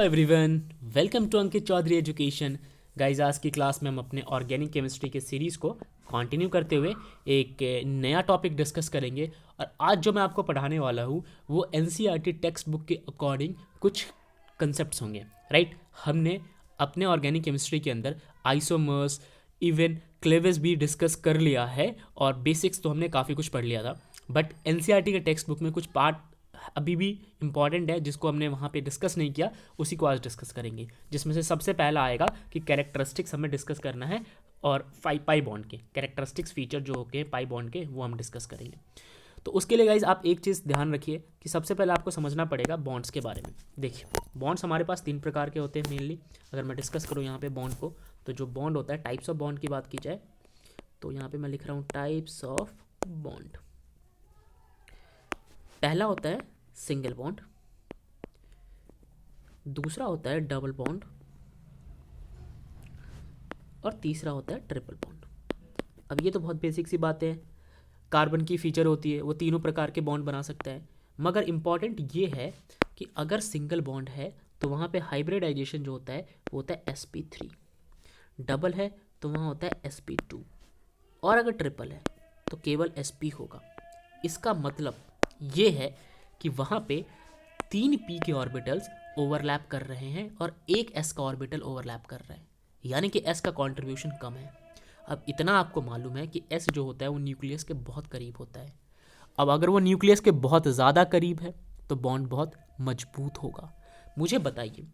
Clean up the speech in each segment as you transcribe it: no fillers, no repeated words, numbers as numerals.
Everyone, welcome to Ankit Chaudhary education. Guys, आज की class में हम अपने ऑर्गेनिक केमिस्ट्री के सीरीज़ को कंटिन्यू करते हुए एक नया टॉपिक डिस्कस करेंगे। और आज जो मैं आपको पढ़ाने वाला हूँ वो एनसीईआरटी टेक्स्ट बुक के अकॉर्डिंग कुछ कंसेप्ट्स होंगे। राइट, हमने अपने ऑर्गेनिक केमिस्ट्री के अंदर आइसोमर्स, इवन क्लेवेज भी डिस्कस कर लिया है और बेसिक्स तो हमने काफ़ी कुछ पढ़ लिया था। बट एनसीईआरटी के टेक्स्ट बुक में कुछ पार्ट अभी भी इम्पॉर्टेंट है जिसको हमने वहाँ पे डिस्कस नहीं किया, उसी को आज डिस्कस करेंगे। जिसमें से सबसे पहला आएगा कि कैरेक्टरिस्टिक्स हमें डिस्कस करना है और पाई बॉन्ड के कैरेक्टरिस्टिक्स फीचर जो होते हैं पाई बॉन्ड के वो हम डिस्कस करेंगे। तो उसके लिए गाइज आप एक चीज़ ध्यान रखिए कि सबसे पहले आपको समझना पड़ेगा बॉन्ड्स के बारे में। देखिए, बॉन्ड्स हमारे पास 3 प्रकार के होते हैं मेनली। अगर मैं डिस्कस करूँ यहाँ पे बॉन्ड को, तो जो बॉन्ड होता है, टाइप्स ऑफ बॉन्ड की बात की जाए तो यहाँ पे मैं लिख रहा हूँ टाइप्स ऑफ बॉन्ड। पहला होता है सिंगल बॉन्ड, दूसरा होता है डबल बॉन्ड और तीसरा होता है ट्रिपल बॉन्ड। अब ये तो बहुत बेसिक सी बातें हैं। कार्बन की फीचर होती है, वो तीनों प्रकार के बॉन्ड बना सकता है। मगर इम्पॉर्टेंट ये है कि अगर सिंगल बॉन्ड है तो वहाँ पे हाइब्रिडाइजेशन जो होता है वो होता है sp3, डबल है तो वहाँ होता है sp2, और अगर ट्रिपल है तो केवल sp होगा। इसका मतलब ये है कि वहाँ पे 3 p के ऑर्बिटल्स ओवरलैप कर रहे हैं और एक s का ऑर्बिटल ओवरलैप कर रहा है, यानी कि s का कंट्रीब्यूशन कम है। अब इतना आपको मालूम है कि s जो होता है वो न्यूक्लियस के बहुत करीब होता है। अब अगर वो न्यूक्लियस के बहुत ज़्यादा करीब है तो बॉन्ड बहुत मजबूत होगा। मुझे बताइए,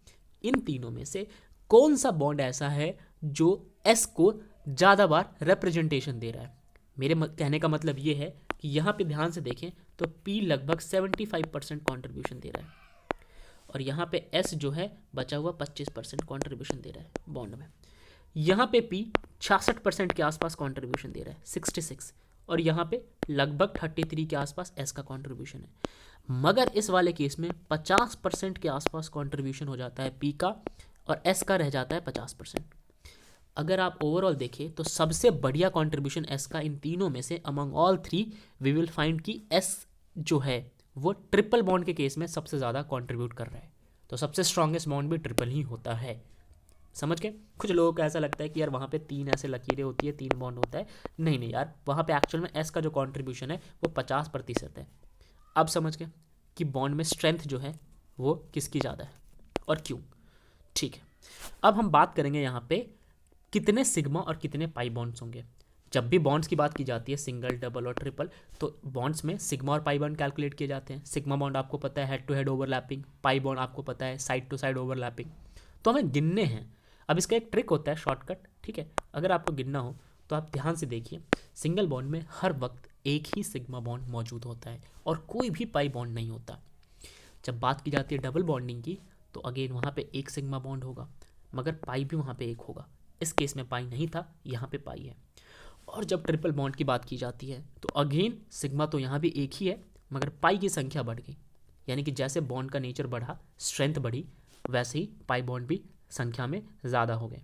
इन तीनों में से कौन सा बॉन्ड ऐसा है जो s को ज़्यादा बार रिप्रेजेंटेशन दे रहा है? मेरे कहने का मतलब ये है कि यहाँ पे ध्यान से देखें तो P लगभग 75% कॉन्ट्रीब्यूशन दे रहा है और यहाँ पे S जो है बचा हुआ 25% कॉन्ट्रीब्यूशन दे रहा है बॉन्ड में। यहाँ पे P 66% के आसपास कॉन्ट्रीब्यूशन दे रहा है, 66, और यहाँ पे लगभग 33 के आसपास S का कॉन्ट्रीब्यूशन है। मगर इस वाले केस में 50% के आसपास कॉन्ट्रीब्यूशन हो जाता है P का और S का रह जाता है 50%। अगर आप ओवरऑल देखें तो सबसे बढ़िया कंट्रीब्यूशन S का इन तीनों में से among all 3 we will find कि S जो है वो ट्रिपल बॉन्ड के केस में सबसे ज़्यादा कंट्रीब्यूट कर रहा है। तो सबसे स्ट्रॉन्गेस्ट बॉन्ड भी ट्रिपल ही होता है। समझ के? कुछ लोगों को ऐसा लगता है कि यार वहाँ पे 3 ऐसे लकीरें होती है, 3 बॉन्ड होता है। नहीं नहीं यार, वहाँ पे एक्चुअल में S का जो कॉन्ट्रीब्यूशन है वो 50% है। अब समझ गए कि बॉन्ड में स्ट्रेंथ जो है वो किसकी ज़्यादा है और क्यों। ठीक है, अब हम बात करेंगे यहाँ पे कितने सिग्मा और कितने पाई बॉन्ड्स होंगे। जब भी बॉन्ड्स की बात की जाती है, सिंगल, डबल और ट्रिपल, तो बॉन्ड्स में सिग्मा और पाई बॉन्ड कैलकुलेट किए जाते हैं। सिग्मा बॉन्ड आपको पता है head to head overlapping, pi bond आपको पता है साइड टू साइड ओवरलैपिंग। तो हमें गिनने हैं। अब इसका एक ट्रिक होता है, शॉर्टकट। ठीक है, अगर आपको गिनना हो तो आप ध्यान से देखिए, सिंगल बॉन्ड में हर वक्त एक ही सिग्मा बॉन्ड मौजूद होता है और कोई भी पाई बॉन्ड नहीं होता। जब बात की जाती है डबल बॉन्डिंग की तो अगेन वहाँ पे एक सिग्मा बॉन्ड होगा, मगर पाई भी वहाँ पे एक होगा। इस केस में पाई नहीं था, यहाँ पे पाई है। और जब ट्रिपल बॉन्ड की बात की जाती है तो अगेन सिग्मा तो यहाँ भी एक ही है, मगर पाई की संख्या बढ़ गई। यानी कि जैसे बॉन्ड का नेचर बढ़ा, स्ट्रेंथ बढ़ी, वैसे ही पाई बॉन्ड भी संख्या में ज़्यादा हो गए।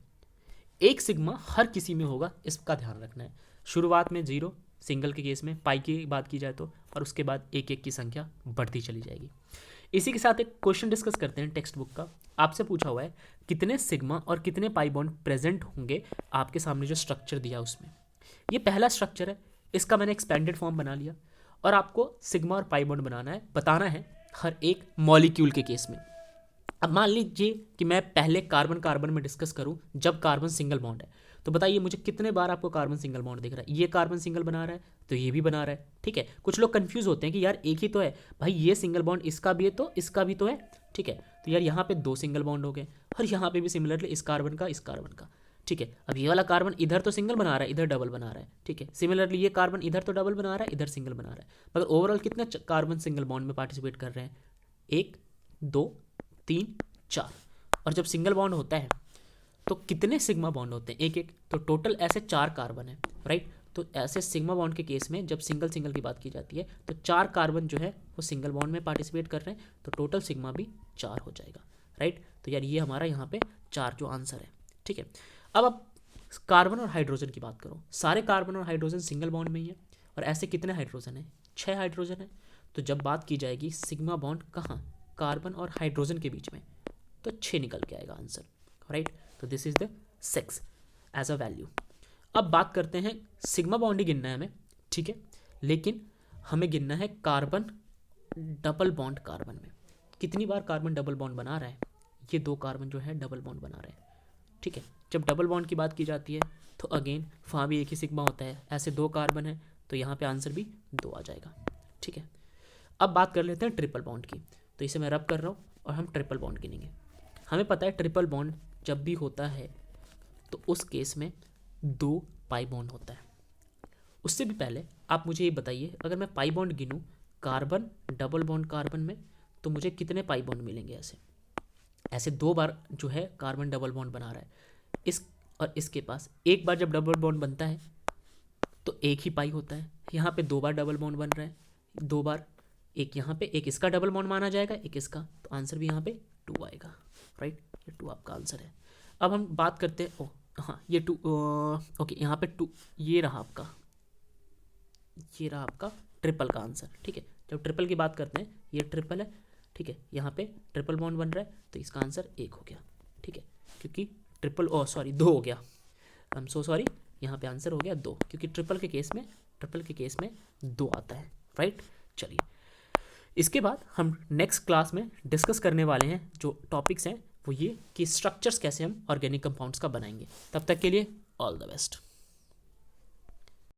एक सिग्मा हर किसी में होगा, इसका ध्यान रखना है। शुरुआत में 0 सिंगल के केस में, पाई की बात की जाए तो, और उसके बाद एक एक की संख्या बढ़ती चली जाएगी। इसी के साथ एक क्वेश्चन डिस्कस करते हैं टेक्स्ट बुक का। आपसे पूछा हुआ है कितने सिग्मा और कितने पाई बॉन्ड प्रेजेंट होंगे आपके सामने जो स्ट्रक्चर दिया उसमें। ये पहला स्ट्रक्चर है, इसका मैंने एक्सपेंडेड फॉर्म बना लिया और आपको सिग्मा और पाई बॉन्ड बताना है हर एक मॉलिक्यूल के केस में। अब मान लीजिए कि मैं पहले कार्बन कार्बन में डिस्कस करूं जब कार्बन सिंगल बॉन्ड है, तो बताइए मुझे कितने बार आपको कार्बन सिंगल बॉन्ड दिख रहा है। ये कार्बन सिंगल बना रहा है तो ये भी बना रहा है। ठीक है, कुछ लोग कंफ्यूज होते हैं कि यार एक ही तो है भाई, ये सिंगल बॉन्ड इसका भी है तो इसका भी तो है। ठीक है, तो यार यहाँ पे 2 सिंगल बॉन्ड हो गए और यहाँ पे भी सिमिलरली इस कार्बन का इस कार्बन का। ठीक है, अब ये वाला कार्बन इधर तो सिंगल बना रहा है, इधर डबल बना रहा है। ठीक है, सिमिलरली ये कार्बन इधर तो डबल बना रहा है, इधर सिंगल बना रहा है। मगर ओवरऑल कितने कार्बन सिंगल बॉन्ड में पार्टिसिपेट कर रहे हैं? 1 2 3 4। और जब सिंगल बॉन्ड होता है तो कितने सिग्मा बॉन्ड होते हैं? एक एक। तो टोटल ऐसे 4 कार्बन है, राइट। तो ऐसे सिग्मा बॉन्ड के केस में जब सिंगल सिंगल की बात की जाती है तो 4 कार्बन जो है वो सिंगल बॉन्ड में पार्टिसिपेट कर रहे हैं, तो टोटल सिग्मा भी 4 हो जाएगा, राइट। तो यार ये हमारा यहाँ पे 4 जो आंसर है। ठीक है, अब आप कार्बन और हाइड्रोजन की बात करो। सारे कार्बन और हाइड्रोजन सिंगल बॉन्ड में ही है और ऐसे कितने हाइड्रोजन है? 6 हाइड्रोजन है। तो जब बात की जाएगी सिग्मा बॉन्ड कहाँ? कार्बन और हाइड्रोजन के बीच में, तो 6 निकल के आएगा आंसर, राइट। तो this is the 6 as a value. अब बात करते हैं, सिग्मा बॉन्ड ही गिनना है हमें, ठीक है, लेकिन हमें गिनना है कार्बन डबल बॉन्ड कार्बन में कितनी बार कार्बन डबल बॉन्ड बना रहा है। ये 2 कार्बन जो है डबल बॉन्ड बना रहे हैं, ठीक है। जब डबल बॉन्ड की बात की जाती है तो अगेन वहाँ भी एक ही सिग्मा होता है, ऐसे 2 कार्बन है तो यहाँ पे आंसर भी 2 आ जाएगा, ठीक है। अब बात कर लेते हैं ट्रिपल बॉन्ड की, तो इसे मैं रब कर रहा हूँ और हम ट्रिपल बॉन्ड गिनेंगे। हमें पता है ट्रिपल बॉन्ड जब भी होता है तो उस केस में 2 पाई बॉन्ड होता है। उससे भी पहले आप मुझे ये बताइए, अगर मैं पाई बॉन्ड गिनूँ कार्बन डबल बॉन्ड कार्बन में तो मुझे कितने पाई बॉन्ड मिलेंगे। ऐसे 2 बार जो है कार्बन डबल बॉन्ड बना रहा है, इस और इसके पास एक बार जब डबल बॉन्ड बनता है तो एक ही पाई होता है। यहाँ पे 2 बार डबल बॉन्ड बन रहा है, 2 बार, एक यहाँ पे, एक इसका डबल बॉन्ड माना जाएगा, एक इसका, तो आंसर भी यहाँ पे 2 आएगा, राइट। ये 2 आपका आंसर है। अब हम बात करते हैं, हाँ ये 2, ओके, यहाँ पे 2, ये रहा आपका ट्रिपल का आंसर, ठीक है। जब ट्रिपल की बात करते हैं, ये ट्रिपल है, ठीक है, यहाँ पे ट्रिपल बॉन्ड बन रहा है तो इसका आंसर 1 हो गया, ठीक है, क्योंकि ट्रिपल, 2 हो गया, आई एम सो सॉरी, यहाँ पे आंसर हो गया 2, क्योंकि ट्रिपल के केस में 2 आता है, राइट। चलिए, इसके बाद हम नेक्स्ट क्लास में डिस्कस करने वाले हैं जो टॉपिक्स हैं वो ये कि स्ट्रक्चर्स कैसे हम ऑर्गेनिक कंपाउंड्स का बनाएंगे। तब तक के लिए ऑल द बेस्ट।